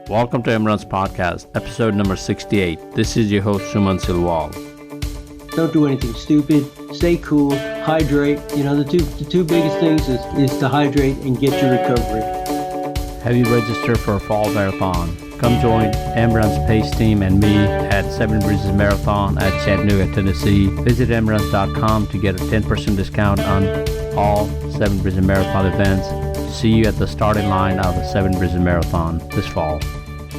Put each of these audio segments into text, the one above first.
Welcome to MRuns Podcast, episode number 68. This is your host, Suman Silwal. Don't do anything stupid. Stay cool. Hydrate. The two biggest things is to hydrate and get your recovery. Have you registered for a fall marathon? Come join MRuns Pace Team and me at Seven Bridges Marathon at Chattanooga, Tennessee. Visit MRuns.com to get a 10% discount on all Seven Bridges Marathon events. See you at the starting line of the Seven Bridges Marathon this fall.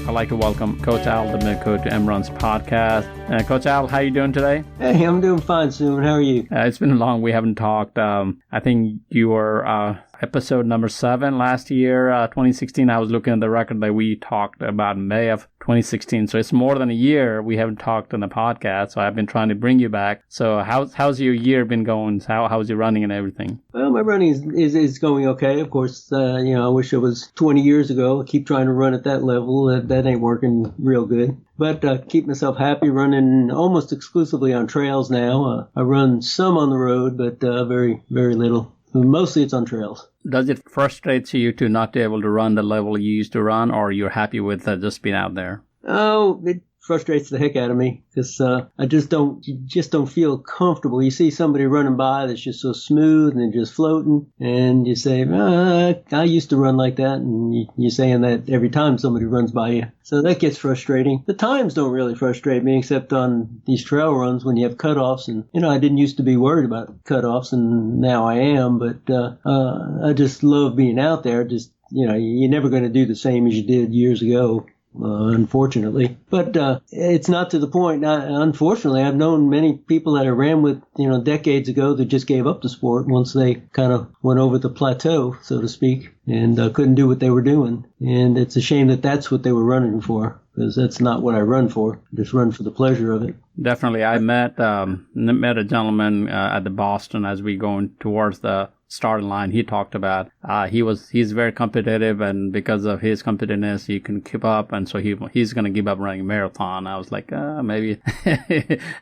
I'd like to welcome Coach Al DiMicco to MRuns Podcast. Coach Al, how are you doing today? Hey, I'm doing fine, Suman. How are you? It's been long. We haven't talked. I think you were episode number 7 last year, 2016. I was looking at the record that we talked about May of 2016. So it's more than a year we haven't talked on the podcast. So I've been trying to bring you back. So how's your year been going? How's your running and everything? Well, my running is going okay. Of course, I wish it was 20 years ago. I keep trying to run at that level. That ain't working real good. But keep myself happy running almost exclusively on trails now. I run some on the road, but very, very little. Mostly it's on trails. Does it frustrate you to not be able to run the level you used to run, or you're happy with just being out there? Oh, it frustrates the heck out of me because I just don't feel comfortable. You see somebody running by that's just so smooth and just floating, and you say, I used to run like that, and you're saying that every time somebody runs by you. So that gets frustrating. The times don't really frustrate me except on these trail runs when you have cutoffs. And, I didn't used to be worried about cutoffs, and now I am. But I just love being out there. Just, you're never going to do the same as you did years ago. Unfortunately, but it's not to the point. Unfortunately, I've known many people that I ran with, decades ago that just gave up the sport once they kind of went over the plateau, so to speak, and couldn't do what they were doing. And it's a shame that that's what they were running for, because that's not what I run for. I just run for the pleasure of it. Definitely. I met a gentleman at the Boston as we going towards the starting line. He talked about he's very competitive, and because of his competitiveness, he can keep up, and so he's going to give up running a marathon. I was like, maybe,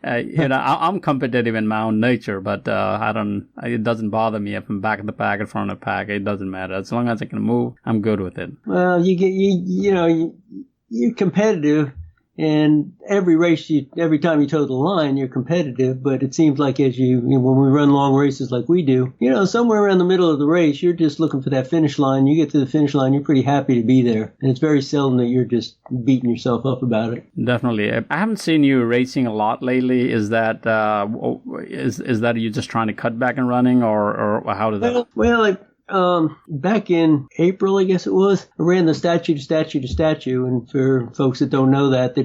I'm competitive in my own nature, but it doesn't bother me if I'm back of the pack, in front of the pack. It doesn't matter as long as I can move. I'm good with it. Well, you're competitive. And every time you toe the line, you're competitive. But it seems like when we run long races like we do, somewhere around the middle of the race, you're just looking for that finish line. You get to the finish line, you're pretty happy to be there. And it's very seldom that you're just beating yourself up about it. Definitely. I haven't seen you racing a lot lately. Is that you just trying to cut back on running, or how did that? Well, back in April, I guess it was, I ran the statue to statue to statue. And for folks that don't know that,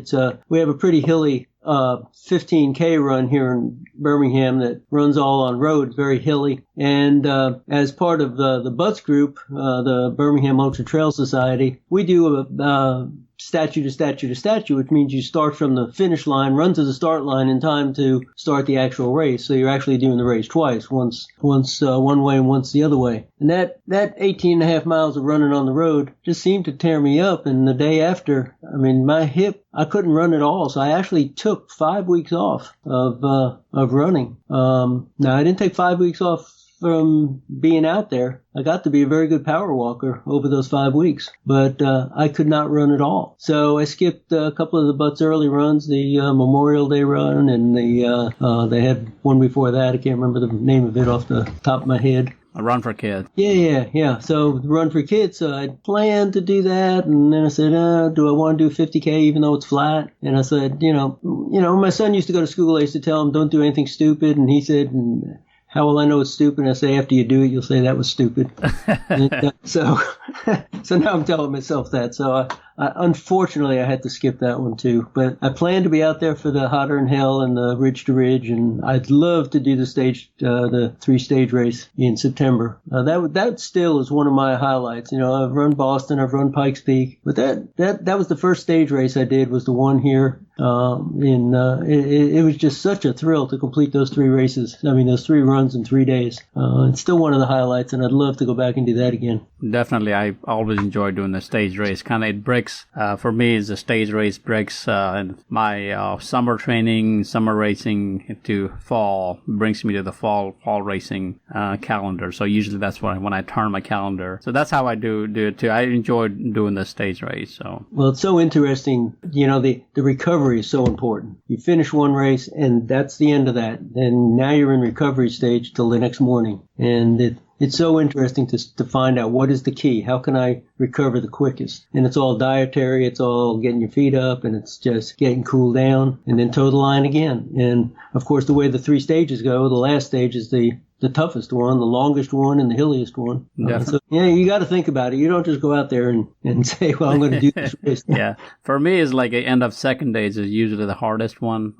we have a pretty hilly 15K run here in Birmingham that runs all on roads, very hilly. And as part of the Butts group, the Birmingham Ultra Trail Society, we do a statue to statue to statue, which means you start from the finish line, run to the start line in time to start the actual race. So you're actually doing the race twice, once one way and once the other way. And that 18 and a half miles of running on the road just seemed to tear me up. And the day after, my hip, I couldn't run at all. So I actually took 5 weeks off of running. Now I didn't take 5 weeks off from being out there. I got to be a very good power walker over those 5 weeks, but I could not run at all. So I skipped a couple of the Butts early runs, the Memorial Day run, and they had one before that. I can't remember the name of it off the top of my head. A Run for Kids. Yeah. So the Run for Kids, so I planned to do that, and then I said, do I want to do 50K even though it's flat? And I said, my son used to go to school. I used to tell him, don't do anything stupid, and he said, how will I know it's stupid? And I say, after you do it, you'll say that was stupid. So now I'm telling myself that. So unfortunately, I had to skip that one too. But I plan to be out there for the Hotter than Hell and the Ridge to Ridge, and I'd love to do the 3-stage race in September. That still is one of my highlights. I've run Boston, I've run Pikes Peak, but that was the first stage race I did, was the one here. It was just such a thrill to complete those 3 races. Those 3 runs in 3 days. It's still one of the highlights, and I'd love to go back and do that again. Definitely. I always enjoy doing the stage race. Kind of it breaks, for me, is the stage race breaks my summer training, summer racing to fall, brings me to the fall racing calendar. So usually that's when I turn my calendar. So that's how I do it too. I enjoy doing the stage race. So well, it's so interesting. The recovery is so important. You finish one race and that's the end of that. And now you're in recovery stage till the next morning. And it's so interesting to find out what is the key. How can I recover the quickest? And it's all dietary. It's all getting your feet up, and it's just getting cooled down, and then toe the line again. And of course, the way the 3 stages go, the last stage is the toughest one, the longest one, and the hilliest one. So, you got to think about it. You don't just go out there and say, well, I'm going to do this race. Yeah. For me, it's like the end of second days is usually the hardest one.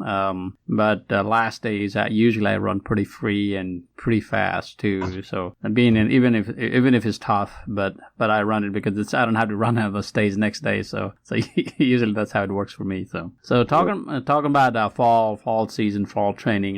But the last days, usually I run pretty free and pretty fast too. So being in, even if it's tough, but I run it because I don't have to run out of the stage next day. So usually that's how it works for me. So talking about fall season, fall training.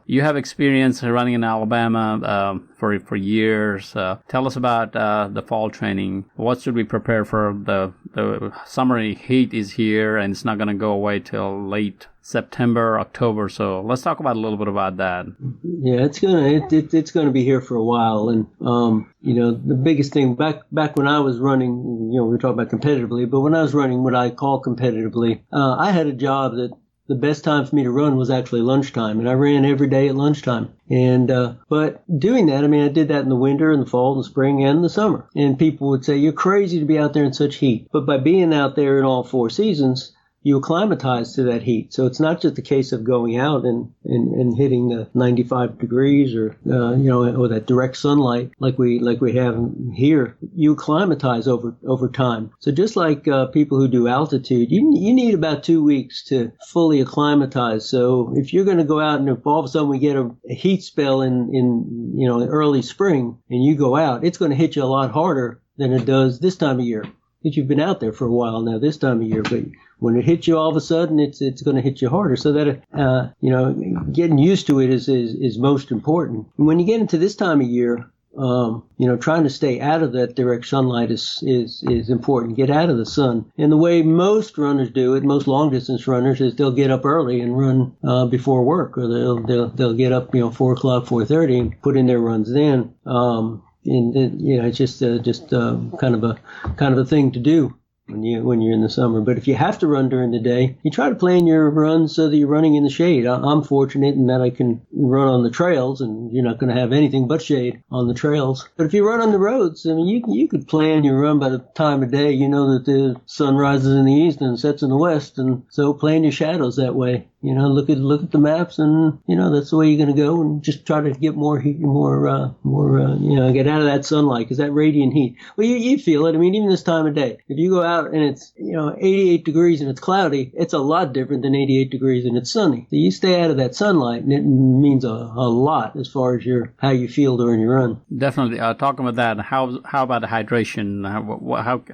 You have experience running in Alabama for years. Tell us about the fall training. What should we prepare for? The summer heat is here, and it's not going to go away till late September, October. So let's talk about a little bit about that. Yeah, it's gonna be here for a while. And the biggest thing back when I was running, we were talking about competitively, but when I was running what I call competitively, I had a job that the best time for me to run was actually lunchtime, and I ran every day at lunchtime. And but doing that, I did that in the winter, in the fall, in the spring, and the summer. And people would say, you're crazy to be out there in such heat. But by being out there in all 4 seasons, you acclimatize to that heat. So it's not just a case of going out and hitting the 95 degrees or that direct sunlight like we have here. You acclimatize over time. So just like people who do altitude, you need about 2 weeks to fully acclimatize. So if you're going to go out and if all of a sudden we get a heat spell in early spring and you go out, it's going to hit you a lot harder than it does this time of year. Because you've been out there for a while now this time of year, but when it hits you all of a sudden, it's going to hit you harder. So that getting used to it is most important. And when you get into this time of year, trying to stay out of that direct sunlight is important. Get out of the sun. And the way most runners do it, most long distance runners, is they'll get up early and run before work, or they'll get up 4:00, 4:30 and put in their runs then. It's just kind of a thing to do when you're in the summer. But if you have to run during the day, you try to plan your runs so that you're running in the shade. I'm fortunate in that I can run on the trails, and you're not going to have anything but shade on the trails. But if you run on the roads, you could plan your run by the time of day. You know that the sun rises in the east and sets in the west, and so plan your shadows that way. Look at the maps, and that's the way you're going to go, and just try to get more heat, get out of that sunlight, because that radiant heat. Well, you feel it. Even this time of day, if you go out and it's 88 degrees and it's cloudy, it's a lot different than 88 degrees and it's sunny. So you stay out of that sunlight, and it means a lot as far as how you feel during your run. Definitely. Talking about that, how about the hydration?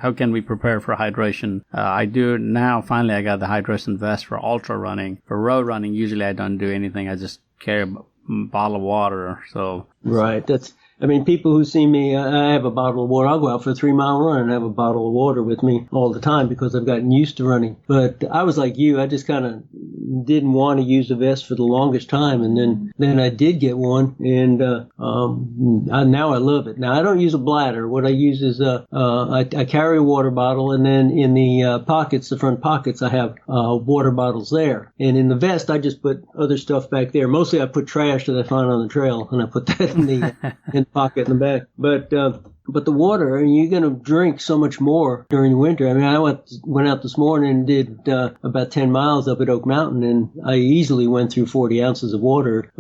How can we prepare for hydration? I do now. Finally, I got the hydration vest for ultra running. For road running, usually I don't do anything. I just carry a bottle of water. So right, people who see me, I have a bottle of water. I'll go out for a 3-mile run and have a bottle of water with me all the time because I've gotten used to running. But I was like you. I just kind of didn't want to use a vest for the longest time. And then I did get one, and now I love it. Now, I don't use a bladder. What I use is I carry a water bottle, and then in the pockets, the front pockets, I have water bottles there. And in the vest, I just put other stuff back there. Mostly I put trash that I find on the trail, and I put that in the pocket in the back. But the water, you're going to drink so much more during the winter. I went out this morning and did about 10 miles up at Oak Mountain, and I easily went through 40 ounces of water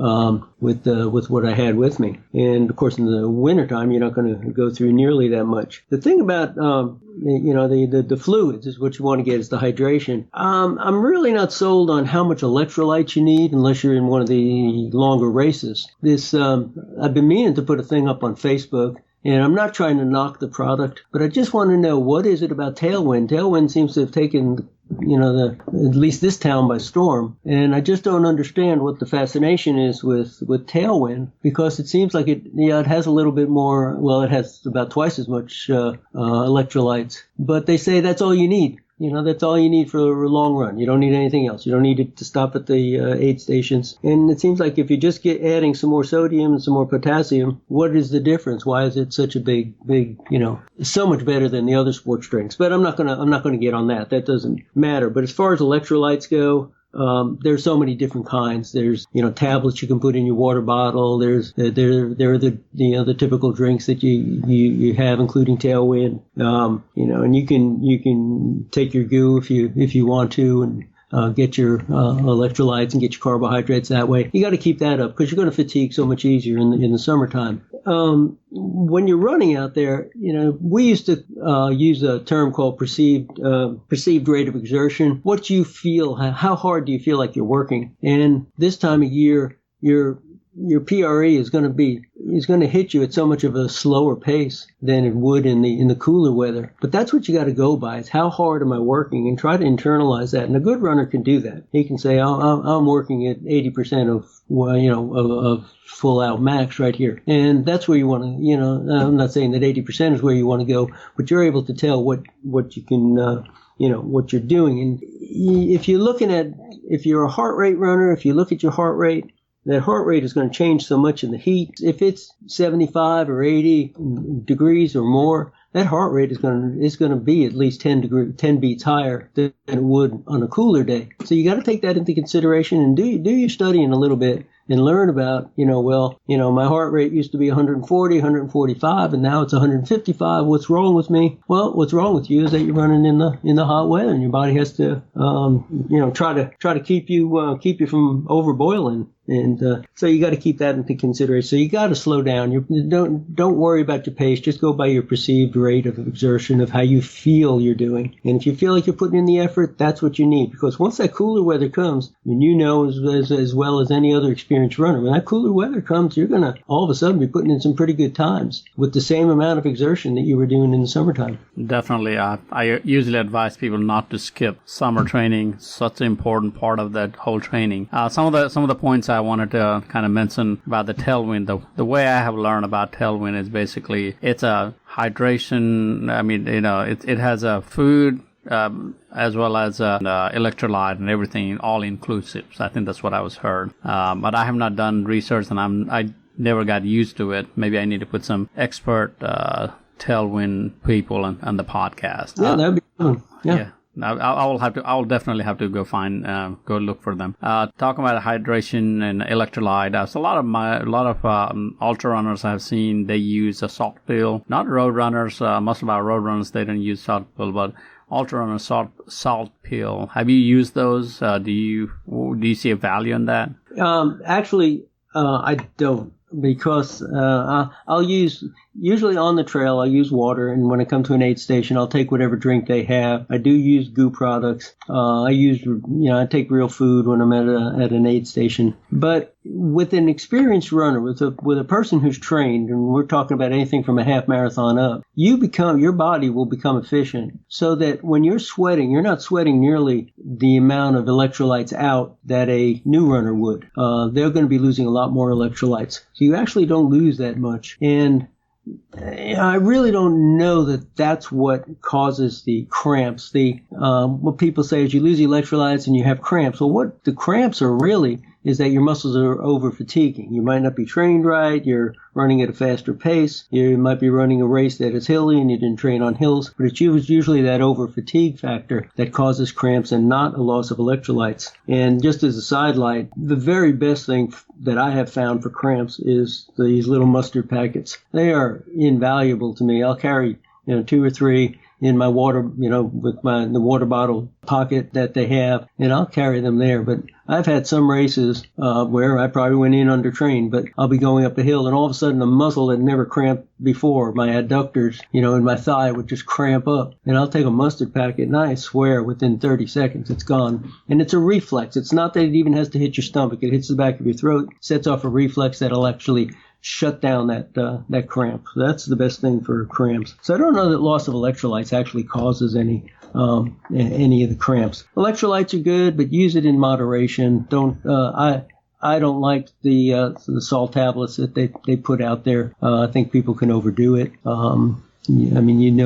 with what I had with me. And of course, in the wintertime, you're not going to go through nearly that much. The thing about the fluids is what you want to get is the hydration. I'm really not sold on how much electrolytes you need unless you're in one of the longer races. I've been meaning to put a thing up on Facebook. And I'm not trying to knock the product, but I just want to know, what is it about Tailwind? Tailwind seems to have taken at least this town by storm. And I just don't understand what the fascination is with Tailwind, because it seems like it has a little bit more. Well, it has about twice as much electrolytes, but they say that's all you need. That's all you need for a long run. You don't need anything else. You don't need it to stop at the aid stations. And it seems like if you just get adding some more sodium and some more potassium, what is the difference? Why is it such a big, so much better than the other sports drinks? But I'm not gonna get on that. That doesn't matter. But as far as electrolytes go, there's so many different kinds. There's, tablets you can put in your water bottle. There are the typical drinks that you have, including Tailwind. And you can take your goo if you want to, and get your electrolytes and get your carbohydrates that way. You got to keep that up because you're going to fatigue so much easier in the summertime. When you're running out there, we used to use a term called perceived rate of exertion. What you feel, how hard do you feel like you're working? And this time of year, your PRE is going to hit you at so much of a slower pace than it would in the cooler weather. But that's what you got to go by. It's how hard am I working, and try to internalize that. And a good runner can do that. He can say, I'm working at 80% of full out max right here. And that's where you want to, I'm not saying that 80% is where you want to go, but you're able to tell what you can, what you're doing. And if you're a heart rate runner, if you look at your heart rate, that heart rate is going to change so much in the heat. If it's 75 or 80 degrees or more, that heart rate is going to be at least 10 beats higher than it would on a cooler day. So you got to take that into consideration and do your studying a little bit and learn about, my heart rate used to be 140, 145, and now it's 155. What's wrong with me? Well, what's wrong with you is that you're running in the hot weather, and your body has to, try to keep you from overboiling. And so you got to keep that into consideration. So you got to slow down. Don't worry about your pace. Just go by your perceived rate of exertion, of how you feel you're doing. And if you feel like you're putting in the effort, that's what you need. Because once that cooler weather comes, as well as any other experienced runner, when that cooler weather comes, you're going to all of a sudden be putting in some pretty good times with the same amount of exertion that you were doing in the summertime. Definitely. I usually advise people not to skip summer training. Such an important part of that whole training. Some of the points I wanted to kind of mention about the Tailwind. The way I have learned about Tailwind is basically it's a hydration. I mean, it has a food as well as electrolyte and everything, all inclusive. So I think that's what I was heard. But I have not done research, and I never got used to it. Maybe I need to put some expert Tailwind people on the podcast. Yeah, that'd be fun. Yeah. I will definitely have to go look for them. Talking about hydration and electrolyte, so a lot of ultra runners I've seen, they use a salt pill. Not road runners. Most of our road runners, they don't use salt pill, but ultra runners salt pill. Have you used those? Do you see a value in that? Actually, I don't. Because I'll usually on the trail, I'll use water, and when I come to an aid station, I'll take whatever drink they have. I do use goo products. I take real food when I'm at an aid station. But with an experienced runner, with a person who's trained, and we're talking about anything from a half marathon up, your body will become efficient, so that when you're sweating, you're not sweating nearly the amount of electrolytes out that a new runner would. They're going to be losing a lot more electrolytes. So you actually don't lose that much. And I really don't know that that's what causes the cramps. What people say is you lose electrolytes and you have cramps. Well, what the cramps are really is that your muscles are over fatiguing. You might not be trained right. You're running at a faster pace. You might be running a race that is hilly and you didn't train on hills. But it's usually that over fatigue factor that causes cramps and not a loss of electrolytes. And just as a sidelight, the very best thing that I have found for cramps is these little mustard packets. They are invaluable to me. I'll carry 2 or 3 in my water, with the water bottle pocket that they have, and I'll carry them there. But I've had some races where I probably went in undertrained, but I'll be going up a hill, and all of a sudden a muscle that never cramped before, my adductors, in my thigh would just cramp up. And I'll take a mustard packet, and I swear within 30 seconds it's gone. And it's a reflex. It's not that it even has to hit your stomach. It hits the back of your throat, sets off a reflex that'll actually shut down that cramp. That's the best thing for cramps. So I don't know that loss of electrolytes actually causes any any of the cramps. Electrolytes are good, but use it in moderation. I don't like the salt tablets that they put out there. I think people can overdo it. I mean,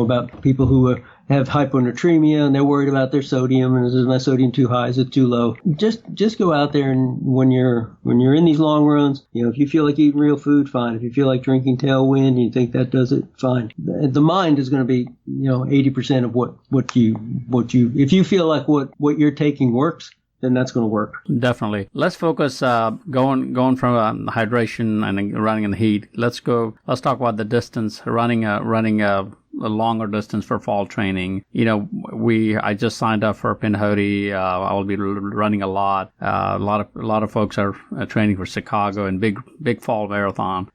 about people who have hyponatremia and they're worried about their sodium and is my sodium too high, is it too low? Just go out there, and when you're in these long runs, if you feel like eating real food, fine. If you feel like drinking Tailwind and you think that does it, fine. The mind is going to be 80% of what you if you feel like what you're taking works, then that's going to work. Definitely. Let's focus going from hydration and running in the heat. Let's talk about the distance, running a longer distance for fall training. I just signed up for Pinhoti. I will be running a lot. A lot of folks are training for Chicago and big fall marathon.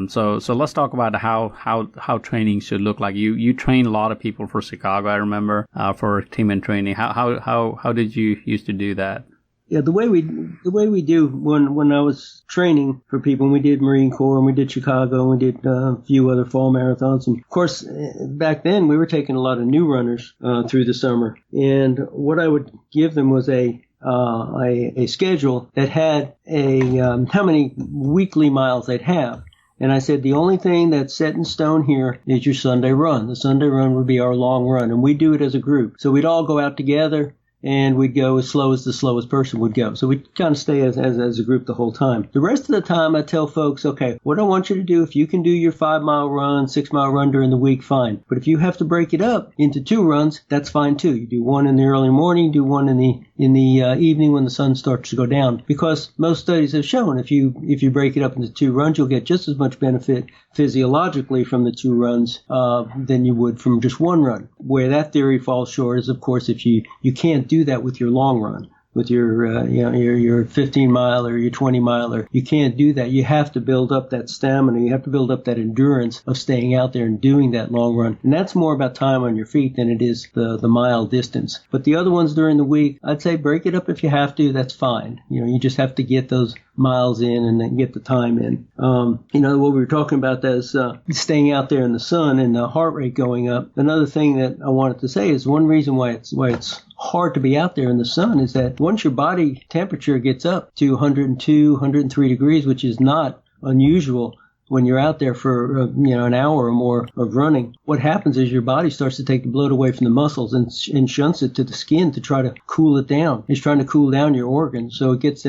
So let's talk about how training should look like. You train a lot of people for Chicago, I remember, for team and training. How did you used to do that? Yeah, the way we do when I was training for people, and we did Marine Corps and we did Chicago and we did a few other fall marathons. And of course, back then we were taking a lot of new runners through the summer. And what I would give them was a schedule that had how many weekly miles they'd have. And I said, the only thing that's set in stone here is your Sunday run. The Sunday run would be our long run, and we do it as a group. So we'd all go out together, and we'd go as slow as the slowest person would go. So we'd kind of stay as a group the whole time. The rest of the time, I tell folks, okay, what I want you to do, if you can do your 5-mile run, 6-mile run during the week, fine. But if you have to break it up into 2 runs, that's fine too. You do one in the early morning, do one in the evening when the sun starts to go down. Because most studies have shown if you break it up into 2 runs, you'll get just as much benefit physiologically from the 2 runs than you would from just 1 run. Where that theory falls short is, of course, if you can't do that with your long run, with your 15 mile or your 20 miler. You can't do that. You have to build up that stamina. You have to build up that endurance of staying out there and doing that long run. And that's more about time on your feet than it is the mile distance. But the other ones during the week, I'd say break it up if you have to. That's fine. You just have to get those miles in and then get the time in. What we were talking about is staying out there in the sun and the heart rate going up. Another thing that I wanted to say is one reason why it's hard to be out there in the sun is that once your body temperature gets up to 102, 103 degrees, which is not unusual when you're out there for an hour or more of running, what happens is your body starts to take the blood away from the muscles and shunts it to the skin to try to cool it down. It's trying to cool down your organs, so it gets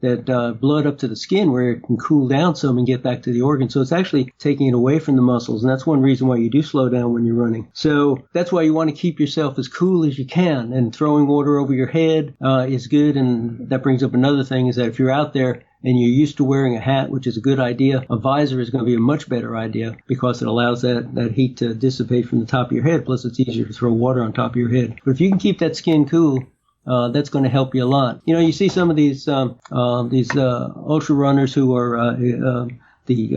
that blood up to the skin where it can cool down some and get back to the organ. So it's actually taking it away from the muscles, and that's one reason why you do slow down when you're running. So that's why you want to keep yourself as cool as you can, and throwing water over your head is good. And that brings up another thing, is that if you're out there and you're used to wearing a hat, which is a good idea, a visor is going to be a much better idea because it allows that heat to dissipate from the top of your head. Plus, it's easier to throw water on top of your head. But if you can keep that skin cool, that's going to help you a lot. You see some of these ultra runners who are the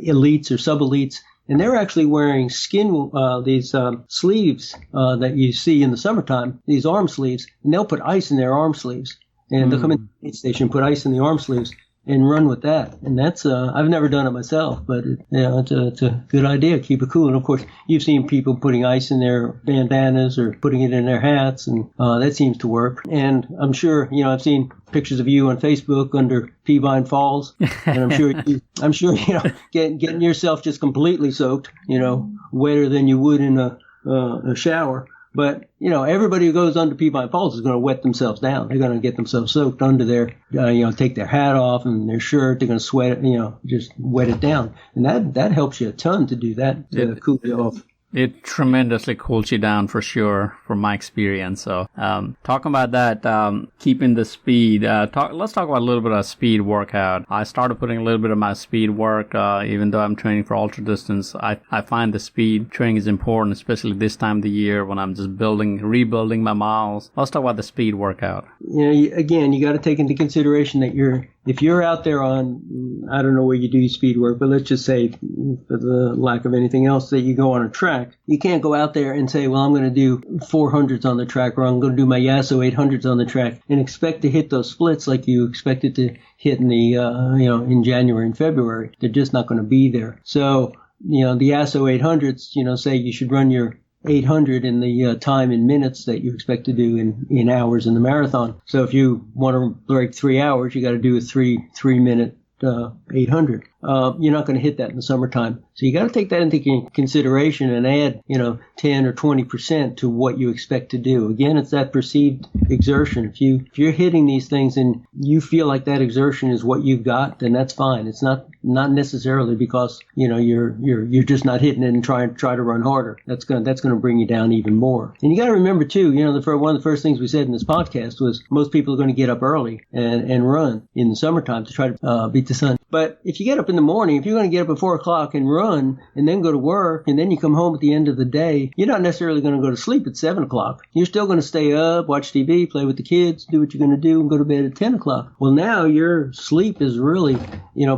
elites or sub-elites, and they're actually wearing these sleeves that you see in the summertime, these arm sleeves, and they'll put ice in their arm sleeves. And they'll come in the aid station, put ice in the arm sleeves, and run with that. And that's I've never done it myself, but it's a good idea. Keep it cool. And of course, you've seen people putting ice in their bandanas or putting it in their hats, and that seems to work. And I'm sure I've seen pictures of you on Facebook under Peavine Falls, and I'm sure getting yourself just completely soaked, wetter than you would in a shower. But, everybody who goes under Peavine Falls is going to wet themselves down. They're going to get themselves soaked under there, take their hat off and their shirt. They're going to sweat it, just wet it down. And that helps you a ton to do that, to cool you off. It tremendously cools you down for sure, from my experience. So, talking about that, keeping the speed, let's talk about a little bit of speed workout. I started putting a little bit of my speed work, even though I'm training for ultra distance. I find the speed training is important, especially this time of the year when I'm just rebuilding my miles. Let's talk about the speed workout. Again, you got to take into consideration that if you're out there on, I don't know where you do speed work, but let's just say, for the lack of anything else, that you go on a track. You can't go out there and say, well, I'm going to do 400s on the track, or I'm going to do my Yasso 800s on the track, and expect to hit those splits like you expected to hit in the, in January and February. They're just not going to be there. So the ASO 800s, say you should run your 800 in the time in minutes that you expect to do in hours in the marathon. So if you want to break 3 hours, you got to do a 3 minute 800. You're not going to hit that in the summertime. So you got to take that into consideration and add, 10 or 20% to what you expect to do. Again, it's that perceived exertion. If you're hitting these things and you feel like that exertion is what you've got, then that's fine. It's not necessarily because, you're just not hitting it and try to run harder. That's going to bring you down even more. And you got to remember too, one of the first things we said in this podcast was most people are going to get up early and run in the summertime to try to beat the sun. But if you get up in the morning, if you're going to get up at 4 o'clock and run and then go to work and then you come home at the end of the day, you're not necessarily going to go to sleep at 7 o'clock. You're still going to stay up, watch TV, play with the kids, do what you're going to do and go to bed at 10 o'clock. Well, now your sleep is really,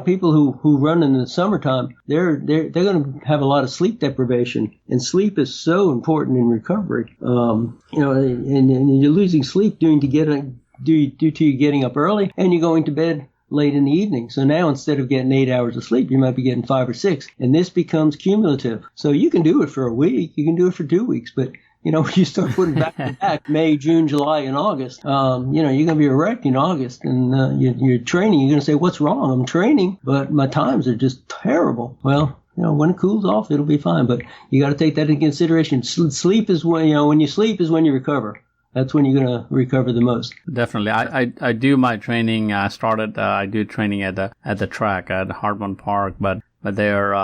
people who run in the summertime, they're going to have a lot of sleep deprivation, and sleep is so important in recovery. And you're losing sleep due to you getting up early and you're going to bed late in the evening. So now instead of getting 8 hours of sleep, you might be getting 5 or 6. And this becomes cumulative. So you can do it for a week. You can do it for 2 weeks. But, when you start putting back to back May, June, July, and August, you're going to be wrecked in August. And you're training. You're going to say, what's wrong? I'm training, but my times are just terrible. Well, when it cools off, it'll be fine. But you got to take that into consideration. Sleep is when you sleep is when you recover. That's when you're going to recover the most. Definitely. I do my training. I do training at the track at Hartman Park, but they're,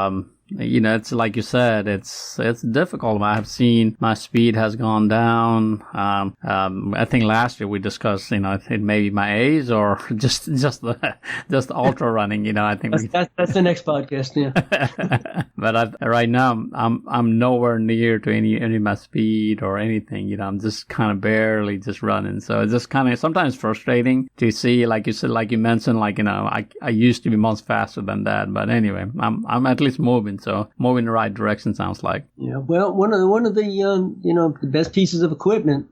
it's like you said, it's difficult. I have seen my speed has gone down. I think last year we discussed, it may be my age or just ultra running, I think that's the next podcast. Yeah. But right now I'm nowhere near to any of my speed or anything, I'm just kind of barely just running. So it's just kind of sometimes frustrating to see, like you said, like you mentioned, I used to be much faster than that, but anyway, I'm at least moving. So moving in the right direction sounds like. Yeah. Well, one of the the best pieces of equipment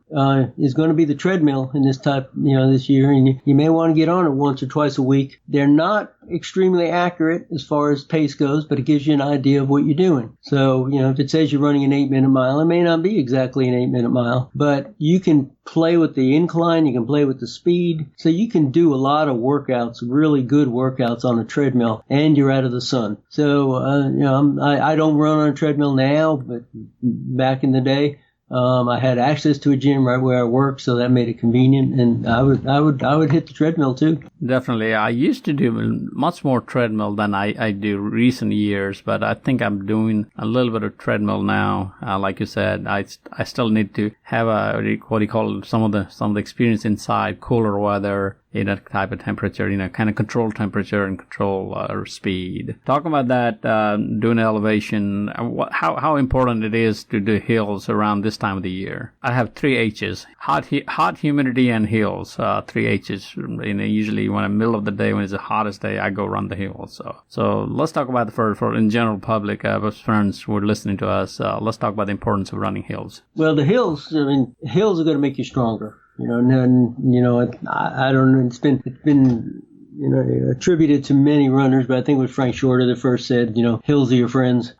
is going to be the treadmill in this this year, and you may want to get on it once or twice a week. They're not extremely accurate as far as pace goes, but it gives you an idea of what you're doing. So, if it says you're running an 8-minute mile, it may not be exactly an 8-minute mile, but you can play with the incline, you can play with the speed. So you can do a lot of workouts, really good workouts on a treadmill, and you're out of the sun. So, I don't run on a treadmill now, but back in the day, I had access to a gym right where I work, so that made it convenient, and I would hit the treadmill too. Definitely. I used to do much more treadmill than I do recent years, but I think I'm doing a little bit of treadmill now. Like you said, I still need to have what do you call some of the experience inside, cooler weather, type of temperature, kind of control temperature and control speed. Talking about that, doing elevation, how important it is to do hills around this time of the year. I have 3 H's: hot, humidity, and hills. 3 H's. Usually when in the middle of the day, when it's the hottest day, I go run the hills. So let's talk about for in general public, friends who are listening to us. Let's talk about the importance of running hills. Well, the hills. Hills are going to make you stronger. I don't know. It's been attributed to many runners, but I think it was Frank Shorter that first said, hills are your friends.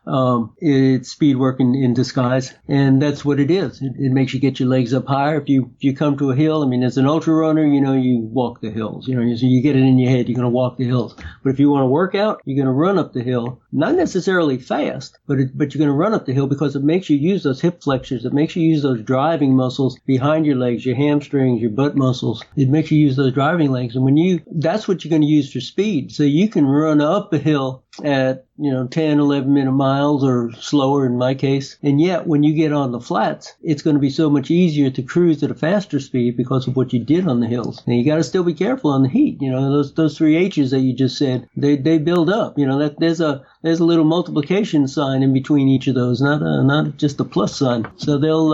It's speed work in disguise, and that's what it is. It makes you get your legs up higher. If you come to a hill, as an ultra runner, you walk the hills. So you get it in your head, you're going to walk the hills. But if you want to work out, you're going to run up the hill. Not necessarily fast, but you're going to run up the hill because it makes you use those hip flexors. It makes you use those driving muscles behind your legs, your hamstrings, your butt muscles. It makes you use those driving legs. And that's what you're going to use for speed. So you can run up a hill at 10, 11 minute miles or slower in my case. And yet when you get on the flats, it's going to be so much easier to cruise at a faster speed because of what you did on the hills. And you got to still be careful on the heat. Those 3 H's that you just said, they build up. There's a little multiplication sign in between each of those, not just a plus sign. So they'll,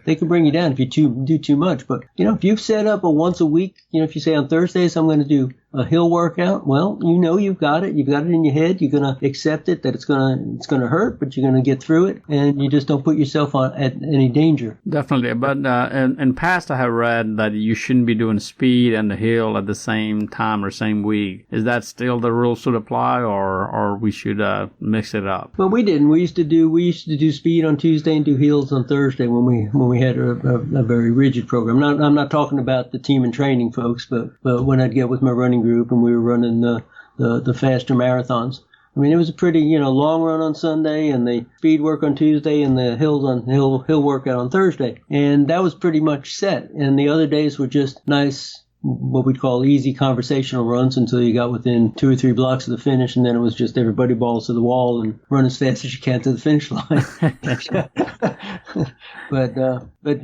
they can bring you down if you do too much. But, if you've set up a once a week, if you say on Thursdays, I'm going to do a hill workout, well, you've got it. You've got it in your head. You're going to accept it that it's going to hurt, but you're going to get through it, and you just don't put yourself at any danger. Definitely. But in past, I have read that you shouldn't be doing speed and the hill at the same time or same week. Is that still the rules should apply, or we should mix it up? Well, we didn't. We used to do speed on Tuesday and do hills on Thursday when we had a very rigid program. I'm not talking about the team and training folks, but when I'd get with my running group and we were running the faster marathons. I mean, it was a pretty, long run on Sunday and the speed work on Tuesday and the hill workout on Thursday. And that was pretty much set. And the other days were just nice, what we'd call easy conversational runs until you got within 2 or 3 blocks of the finish. And then it was just everybody balls to the wall and run as fast as you can to the finish line. But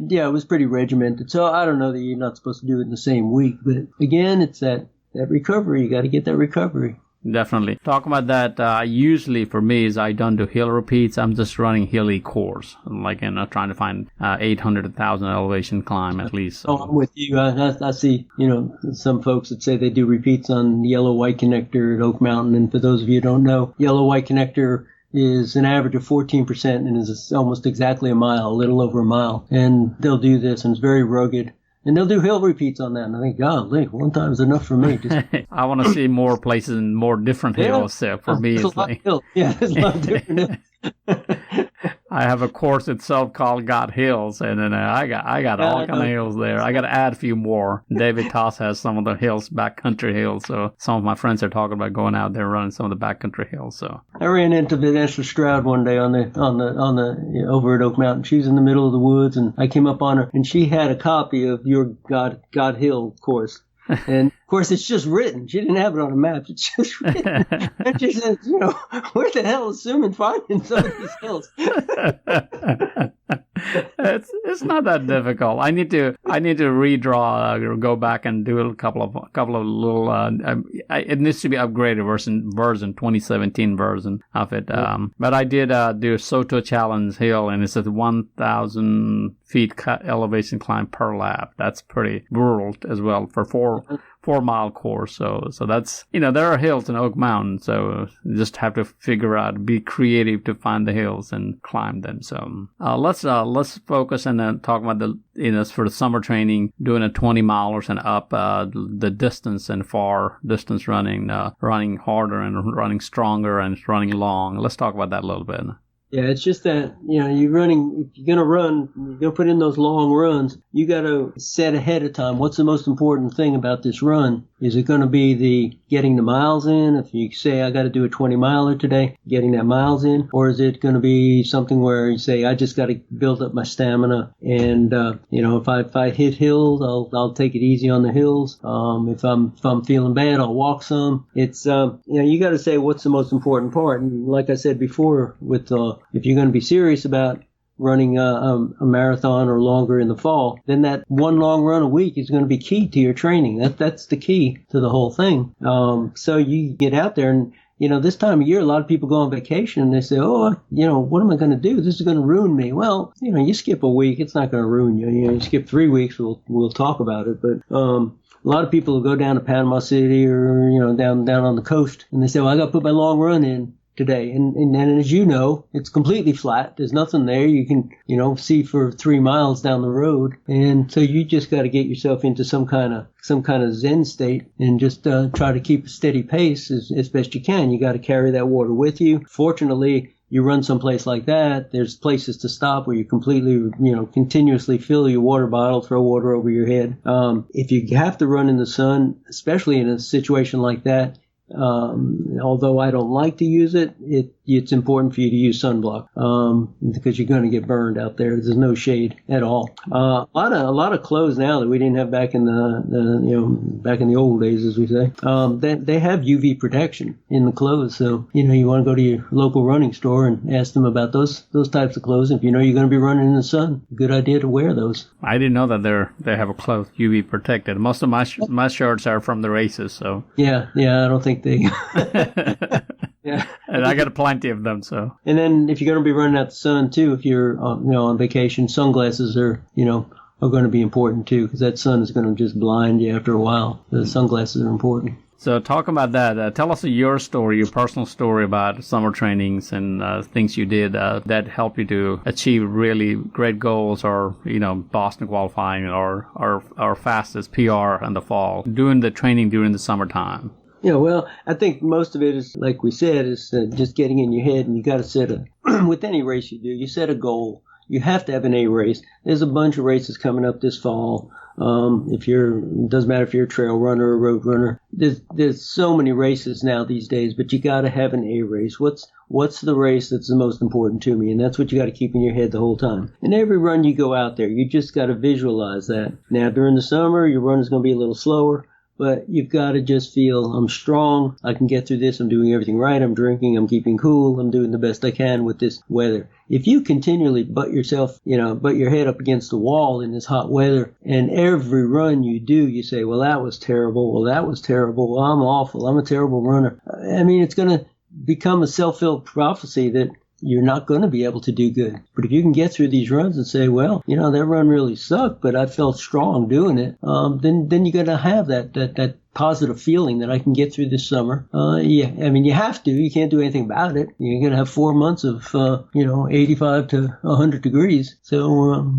yeah, it was pretty regimented. So I don't know that you're not supposed to do it in the same week. But again, it's that recovery. You got to get that recovery. Definitely. Talk about that. Usually for me is I don't do hill repeats. I'm just running hilly course, like trying to find 800 to 1,000 elevation climb at least. So. Oh, I'm with you. I see, some folks that say they do repeats on Yellow White Connector at Oak Mountain. And for those of you who don't know, Yellow White Connector is an average of 14% and is almost exactly a mile, a little over a mile. And they'll do this, and it's very rugged. And they'll do hill repeats on that. And I think, golly, one time is enough for me. I want to see more places and more different hills. So for me, it's like... Yeah, there's a lot of different hills. I have a course itself called Got Hills, and then I got all kind of hills there. I got to add a few more. David Toss has some of the hills, backcountry hills. So some of my friends are talking about going out there running some of the backcountry hills. So I ran into Vanessa Stroud one day on the over at Oak Mountain. She was in the middle of the woods, and I came up on her, and she had a copy of your God Hill course. And of course, it's just written. She didn't have it on a map. It's just written. And she said, where the hell is Sim finding some of these hills? It's not that difficult. I need to redraw or go back and do a couple of little. It needs to be upgraded version 2017 version of it. But I did do Soto Challenge Hill, and it's a 1,000 feet elevation climb per lap. That's pretty brutal as well for 4-mile course. So that's, there are hills in Oak Mountain. So you just have to figure out, be creative to find the hills and climb them. So let's focus and then talk about for the summer training, doing a 20 milers and up, the distance and far distance running, running harder and running stronger and running long. Let's talk about that a little bit. Yeah, it's just that, you're running, if you're going to run, you're going to put in those long runs, you got to set ahead of time. What's the most important thing about this run? Is it going to be the getting the miles in? If you say, I got to do a 20 miler today, getting that miles in? Or is it going to be something where you say, I just got to build up my stamina? And, if I hit hills, I'll take it easy on the hills. If I'm feeling bad, I'll walk some. It's, you got to say what's the most important part. And like I said before, with, if you're going to be serious about running a marathon or longer in the fall, then that one long run a week is going to be key to your training. That's the key to the whole thing. So you get out there and, this time of year, a lot of people go on vacation and they say, what am I going to do? This is going to ruin me. Well, you skip a week, it's not going to ruin you. You skip 3 weeks, we'll talk about it. But, a lot of people will go down to Panama City or, down on the coast and they say, well, I got to put my long run in today. And as you know, it's completely flat. There's nothing there. You can, see for 3 miles down the road. And so you just got to get yourself into some kind of Zen state and just try to keep a steady pace as best you can. You got to carry that water with you. Fortunately, you run someplace like that, there's places to stop where you completely, continuously fill your water bottle, throw water over your head. If you have to run in the sun, especially in a situation like that, although I don't like to use it, it's important for you to use sunblock, because you're going to get burned out there. There's no shade at all. A lot of clothes now that we didn't have back in back in the old days, as we say. They have UV protection in the clothes. So, you want to go to your local running store and ask them about those types of clothes. If you're going to be running in the sun, good idea to wear those. I didn't know that they have a cloth UV protected. Most of my shirts are from the races, so. Yeah, I don't think they. Yeah. And I got plenty of them, so. And then if you're going to be running out the sun too, if you're on vacation, sunglasses are going to be important too, because that sun is going to just blind you after a while. The sunglasses are important. So talk about that. Tell us your story, your personal story about summer trainings and things you did that helped you to achieve really great goals, or Boston qualifying, or fastest PR in the fall, doing the training during the summertime. Yeah, well, I think most of it is, like we said, is just getting in your head, and you got to set with any race you do, you set a goal. You have to have an A race. There's a bunch of races coming up this fall. It doesn't matter if you're a trail runner or a road runner. There's so many races now these days, but you got to have an A race. What's the race that's the most important to me? And that's what you got to keep in your head the whole time. And every run you go out there, you just got to visualize that. Now, during the summer, your run is going to be a little slower. But you've got to just feel, I'm strong, I can get through this, I'm doing everything right, I'm drinking, I'm keeping cool, I'm doing the best I can with this weather. If you continually butt your head up against the wall in this hot weather, and every run you do, you say, well, that was terrible, well, I'm awful, I'm a terrible runner. I mean, it's going to become a self-fulfilling prophecy that you're not going to be able to do good. But if you can get through these runs and say, well, that run really sucked, but I felt strong doing it, then you're going to have that positive feeling that I can get through this summer. You have to. You can't do anything about it. You're going to have 4 months of, 85 to 100 degrees. So,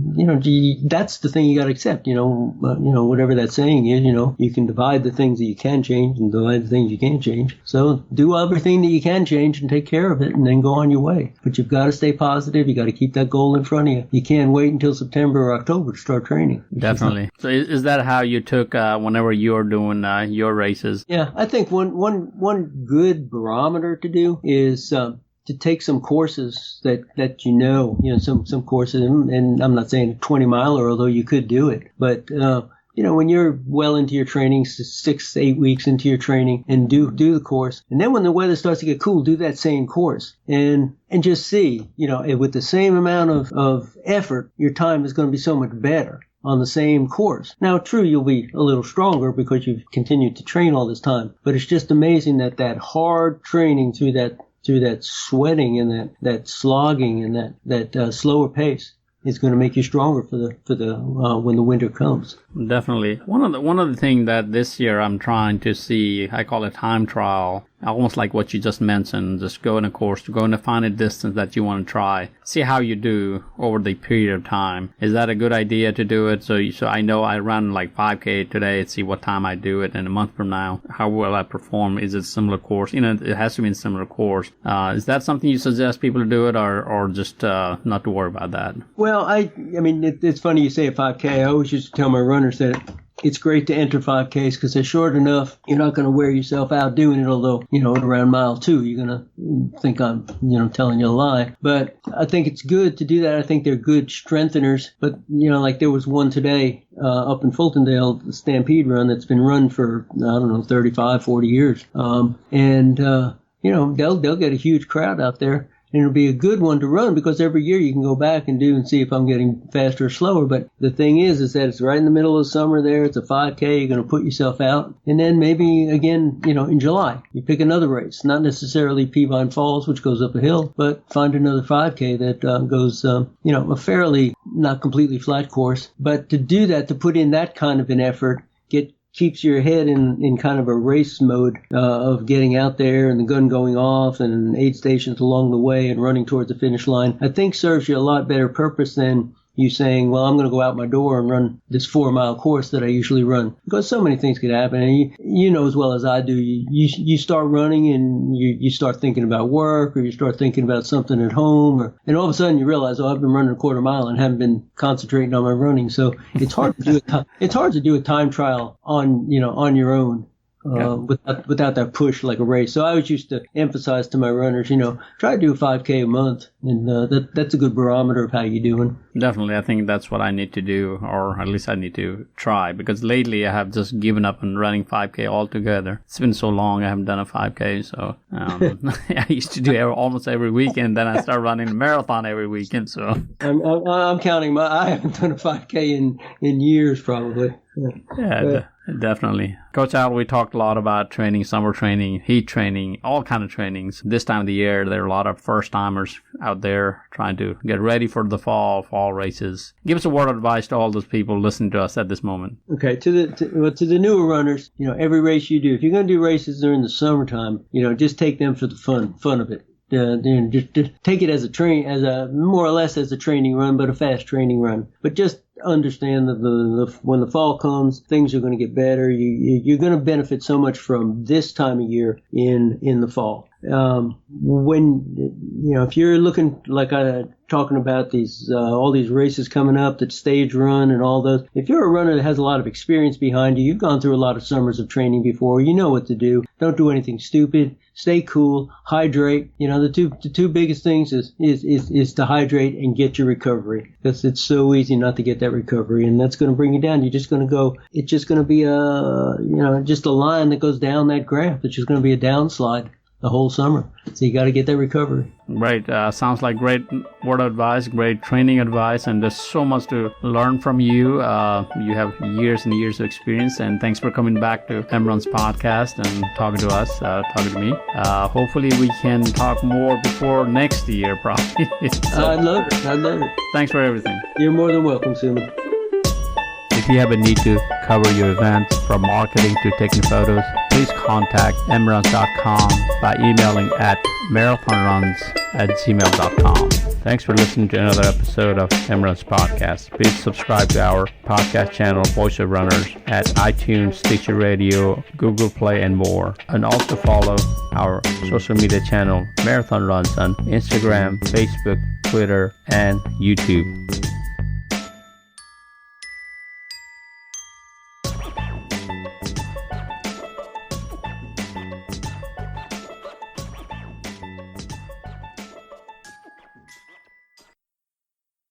that's the thing you got to accept, whatever that saying is, you can divide the things that you can change and divide the things you can't change. So do everything that you can change and take care of it and then go on your way. But you've got to stay positive. You got to keep that goal in front of you. You can't wait until September or October to start training. Definitely. So is that how you took, whenever you're doing, your races? Yeah, I think one good barometer to do is to take some courses that some courses, and I'm not saying a 20-miler, although you could do it, but when you're well into your training, 6 to 8 weeks into your training, and do the course, and then when the weather starts to get cool, do that same course, and just see, with the same amount of effort, your time is going to be so much better on the same course. Now, true, you'll be a little stronger because you've continued to train all this time, but it's just amazing that hard training through that sweating and that slogging and that slower pace is going to make you stronger for the when the winter comes. Definitely. One of the things that this year I'm trying to see, I call it time trial, almost like what you just mentioned, just go in a course, to go in a finite distance that you want to try, see how you do over the period of time. Is that a good idea to do it? So I know I run like 5K today, see what time I do it, and a month from now, how will I perform? Is it a similar course? It has to be a similar course. Is that something you suggest people to do it, or just not to worry about that? Well, it's funny you say a 5K. I always used to tell my runners that it's great to enter 5Ks because they're short enough. You're not going to wear yourself out doing it, although, at around mile 2, you're going to think I'm, telling you a lie. But I think it's good to do that. I think they're good strengtheners. But, like there was one today up in Fultondale, the Stampede Run, that's been run for, 35, 40 years. They'll get a huge crowd out there. And it'll be a good one to run because every year you can go back and see if I'm getting faster or slower. But the thing is that it's right in the middle of the summer there. It's a 5K. You're going to put yourself out. And then maybe again, in July, you pick another race, not necessarily Peavine Falls, which goes up a hill, but find another 5K that goes, a fairly not completely flat course. But to do that, to put in that kind of an effort, keeps your head in kind of a race mode of getting out there and the gun going off and aid stations along the way and running towards the finish line, I think serves you a lot better purpose than you saying, well, I'm going to go out my door and run this 4-mile course that I usually run. Because so many things could happen. And you know as well as I do, you start running and you start thinking about work, or you start thinking about something at home, and all of a sudden you realize, I've been running a quarter mile and haven't been concentrating on my running. So it's hard to do a time trial on your own. Without that push like a race. So I always used to emphasize to my runners, try to do a 5K a month, and that's a good barometer of how you're doing. Definitely. I think that's what I need to do, or at least I need to try, because lately I have just given up on running 5K altogether. It's been so long I haven't done a 5K, so I used to do almost every weekend, then I start running a marathon every weekend. So I'm counting I haven't done a 5K in years probably. Yeah, Definitely. Coach Al, we talked a lot about training, summer training, heat training, all kind of trainings. This time of the year, there are a lot of first-timers out there trying to get ready for the fall races. Give us a word of advice to all those people listening to us at this moment. Okay, to the newer runners, every race you do, if you're going to do races during the summertime, just take them for the fun of it. Just take it as more or less as a training run, but a fast training run. But just understand that when the fall comes, things are going to get better. You're going to benefit so much from this time of year in the fall. If you're looking like talking about these all these races coming up, that stage run and all those, if you're a runner that has a lot of experience behind you, you've gone through a lot of summers of training before, you know what to do. Don't do anything stupid. Stay cool. Hydrate. The two biggest things is to hydrate and get your recovery, because it's so easy not to get that recovery, and that's going to bring you down. You're just going to go. It's just going to be just a line that goes down that graph. It's just going to be a downslide the whole summer. So you got to get that recovery. Right. Sounds like great word of advice, great training advice, and there's so much to learn from you. You have years and years of experience, and thanks for coming back to MRuns Podcast and talking to us, talking to me. Hopefully we can talk more before next year, probably. I'd love it. Thanks for everything. You're more than welcome, Suman. If you have a need to cover your events, from marketing to taking photos, please contact MRuns.com by emailing at marathonruns@gmail.com. Thanks for listening to another episode of MRuns Podcast. Please subscribe to our podcast channel, Voice of Runners, at iTunes, Stitcher Radio, Google Play, and more. And also follow our social media channel, Marathon Runs, on Instagram, Facebook, Twitter, and YouTube.